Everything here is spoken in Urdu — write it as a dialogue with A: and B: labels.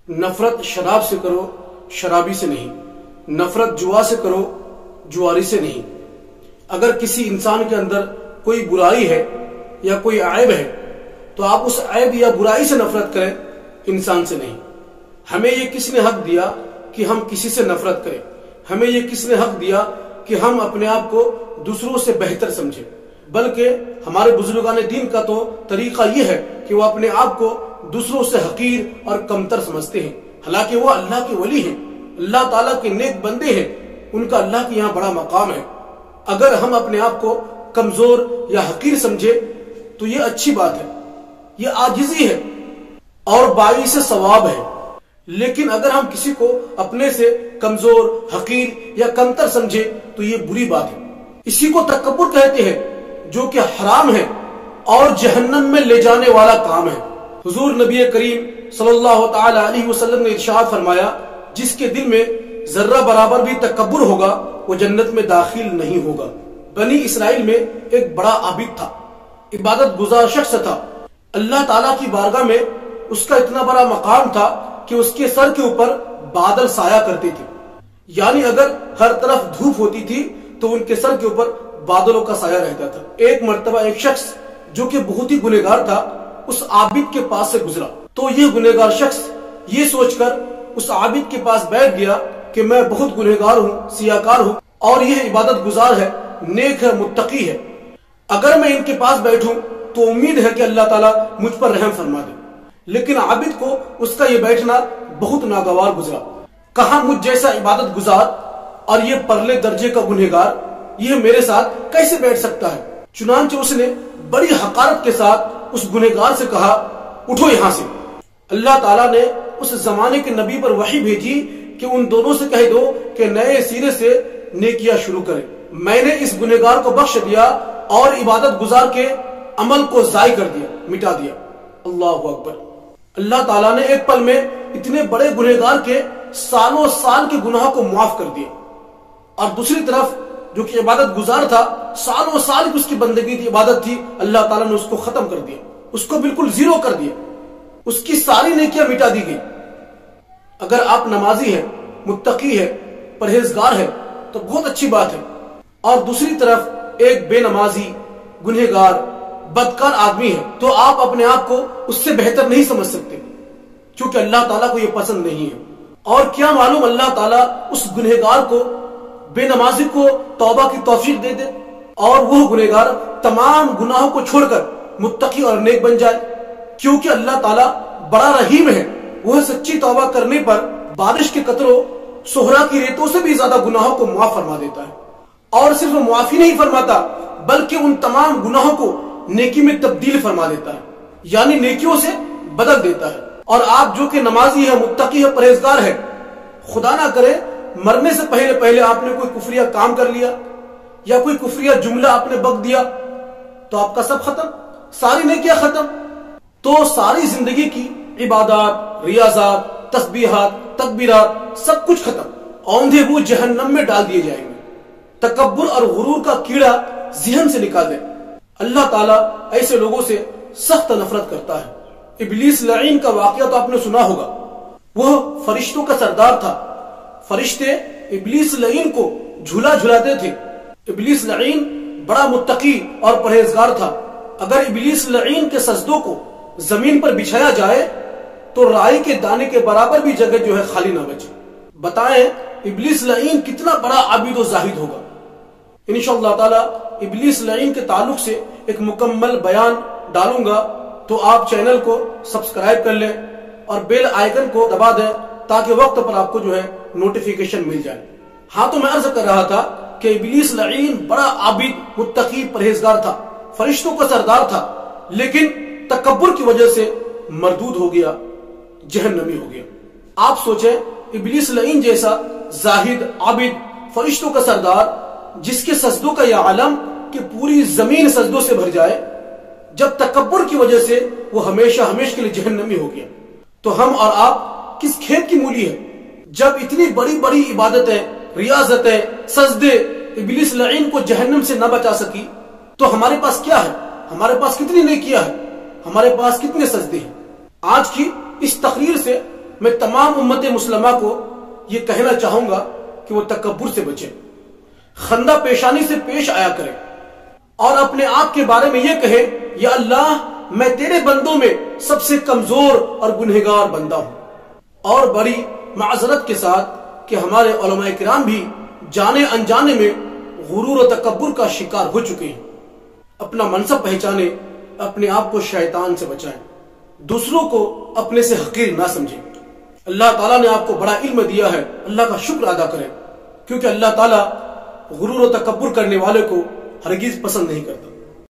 A: نفرت شراب سے کرو، شرابی سے نہیں۔ نفرت جوا سے کرو، جواری سے نہیں۔ اگر کسی انسان کے اندر کوئی برائی ہے یا کوئی عیب ہے تو آپ اس عیب یا برائی سے نفرت کریں، انسان سے نہیں۔ ہمیں یہ کس نے حق دیا کہ ہم کسی سے نفرت کریں؟ ہمیں یہ کس نے حق دیا کہ ہم اپنے آپ کو دوسروں سے بہتر سمجھیں؟ بلکہ ہمارے بزرگان دین کا تو طریقہ یہ ہے کہ وہ اپنے آپ کو دوسروں سے حقیر اور کمتر سمجھتے ہیں، حالانکہ وہ اللہ کے ولی ہیں، اللہ تعالیٰ کے نیک بندے ہیں، ان کا اللہ کے یہاں بڑا مقام ہے۔ اگر ہم اپنے آپ کو کمزور یا حقیر سمجھے تو یہ اچھی بات ہے، یہ عاجزی ہے اور باعث ثواب ہے۔ لیکن اگر ہم کسی کو اپنے سے کمزور، حقیر یا کمتر سمجھے تو یہ بری بات ہے۔ اسی کو تکبر کہتے ہیں، جو کہ حرام ہے اور جہنم میں لے جانے والا کام ہے۔ حضور نبی کریم صلی اللہ تعالی علیہ وسلم نے ارشاد فرمایا، جس کے دل میں ذرہ برابر بھی تکبر ہوگا وہ جنت میں داخل نہیں ہوگا۔ بنی اسرائیل میں ایک بڑا عابد تھا، عبادت گزار شخص تھا۔ اللہ تعالیٰ کی بارگاہ میں اس کا اتنا بڑا مقام تھا کہ اس کے سر کے اوپر بادل سایہ کرتے تھے، یعنی اگر ہر طرف دھوپ ہوتی تھی تو ان کے سر کے اوپر بادلوں کا سایہ رہتا تھا۔ ایک مرتبہ ایک شخص جو کہ بہت ہی گنہگار تھا اس عابد کے پاس سے گزرا، تو یہ گنہگار شخص یہ سوچ کر اس عابد کے پاس بیٹھ گیا کہ میں بہت گنہگار ہوں، سیاکار ہوں، اور یہ عبادت گزار ہے، نیک ہے، متقی ہے، اگر میں ان کے پاس بیٹھوں تو امید ہے کہ اللہ تعالیٰ مجھ پر رحم فرما دے۔ لیکن عابد کو اس کا یہ بیٹھنا بہت ناگوار گزرا۔ کہاں مجھ جیسا عبادت گزار اور یہ پرلے درجے کا گنہگار یہ میرے ساتھ کیسے بیٹھ سکتا ہے؟ چنانچہ اس نے بڑی حقارت کے ساتھ اس گنہگار سے کہا، اٹھو یہاں سے۔ اللہ تعالیٰ نے اس زمانے کے نبی پر وحی بھیجی کہ ان دونوں سے کہہ دو کہ نئے سرے سے نیکیاں شروع کریں۔ میں نے اس گنہگار کو بخش دیا اور عبادت گزار کے عمل کو ضائع کر دیا، مٹا دیا۔ اللہ اکبر۔ اللہ تعالیٰ نے ایک پل میں اتنے بڑے گنہگار کے سالوں سال کے گناہ کو معاف کر دیا، اور دوسری طرف جو کہ عبادت گزار تھا، سالوں سال کی اس کی بندگی تھی، عبادت تھی، اللہ تعالیٰ نے اس کو ختم کر دیا، اس کو بالکل زیرو کر دیا، اس کی ساری نیکیاں مٹا دی گئی۔ اگر آپ نمازی ہیں، متقی ہے، پرہیزگار ہے تو بہت اچھی بات ہے، اور دوسری طرف ایک بے نمازی، گنہگار، بدکار آدمی ہے تو آپ اپنے آپ کو اس سے بہتر نہیں سمجھ سکتے، کیونکہ اللہ تعالیٰ کو یہ پسند نہیں ہے۔ اور کیا معلوم اللہ تعالیٰ اس گنہگار کو، بے نمازی کو توبہ کی توفیق دے دے اور وہ گنہگار تمام گناہوں کو چھوڑ کر متقی اور نیک بن جائے، کیونکہ اللہ تعالیٰ بڑا رحیم ہے، وہ سچی توبہ کرنے پر بارش کے قطروں، صحرا کی ریتوں سے بھی زیادہ گناہوں کو معاف فرما دیتا ہے، اور صرف معافی نہیں فرماتا بلکہ ان تمام گناہوں کو نیکی میں تبدیل فرما دیتا ہے، یعنی نیکیوں سے بدل دیتا ہے۔ اور آپ جو کہ نمازی ہے، متقی ہے، پرہیزگار ہے، خدا نہ کرے مرنے سے پہلے آپ نے کوئی کفریہ کام کر لیا یا کوئی کفریہ جملہ آپ نے بک دیا تو آپ کا سب ختم، ساری نیکیاں ختم، تو ساری زندگی کی عبادات، ریاضات، تسبیحات، تکبیرات سب کچھ ختم، اوندھے منہ جہنم میں ڈال دیے جائیں گے۔ تکبر اور غرور کا کیڑا ذہن سے نکال دے۔ اللہ تعالیٰ ایسے لوگوں سے سخت نفرت کرتا ہے۔ ابلیس لعین کا واقعہ تو آپ نے سنا ہوگا، وہ فرشتوں کا سردار تھا، فرشتے ابلیس لعین کو جھولا جھلاتے تھے۔ ابلیس لعین بڑا متقی اور پرہیزگار تھا، اگر ابلیس لعین کے سجدوں کو زمین پر بچھایا جائے تو رائی کے دانے کے برابر بھی جگہ جو ہے خالی نہ بچے۔ بتائیں ابلیس لعین کتنا بڑا عابد و زاہد ہوگا۔ انشاءاللہ تعالی ابلیس لعین کے تعلق سے ایک مکمل بیان ڈالوں گا، تو آپ چینل کو سبسکرائب کر لیں اور بیل آئیکن کو دبا دیں تاکہ وقت پر آپ کو جو ہے نوٹیفیکیشن مل جائے۔ ہاں تو میں عرض کر رہا تھا کہ ابلیس لعین بڑا عابد، متقی، پرہیزگار تھا، فرشتوں کا سردار تھا، لیکن تکبر کی وجہ سے مردود ہو گیا، جہنمی ہو گیا۔ آپ سوچیں ابلیس لعین جیسا زاہد، عابد، فرشتوں کا سردار، جس کے سجدوں کا یہ عالم کہ پوری زمین سجدوں سے بھر جائے، جب تکبر کی وجہ سے وہ ہمیشہ کے لیے جہنمی ہو گیا، تو ہم اور آپ کس کھیت کی مولی ہے؟ جب اتنی بڑی بڑی عبادتیں، ریاضتیں، سجدے ابلیس لعین کو جہنم سے نہ بچا سکی تو ہمارے پاس کیا ہے؟ ہمارے پاس کتنی نیکیاں ہے؟ ہمارے پاس کتنے سجدے ہیں؟ آج کی اس تقریر سے میں تمام امت مسلمہ کو یہ کہنا چاہوں گا کہ وہ تکبر سے بچیں، خندہ پیشانی سے پیش آیا کریں اور اپنے آپ کے بارے میں یہ کہے یا اللہ میں تیرے بندوں میں سب سے کمزور اور گنہگار بندہ ہوں۔ اور بڑی معذرت کے ساتھ کہ ہمارے علماء کرام بھی جانے انجانے میں غرور و تکبر کا شکار ہو چکے ہیں۔ اپنا منصب پہچانے، اپنے آپ کو شیطان سے بچائیں، دوسروں کو اپنے سے حقیر نہ سمجھیں۔ اللہ تعالیٰ نے آپ کو بڑا علم دیا ہے، اللہ کا شکر ادا کریں، کیونکہ اللہ تعالیٰ غرور و تکبر کرنے والے کو ہرگز پسند نہیں کرتا۔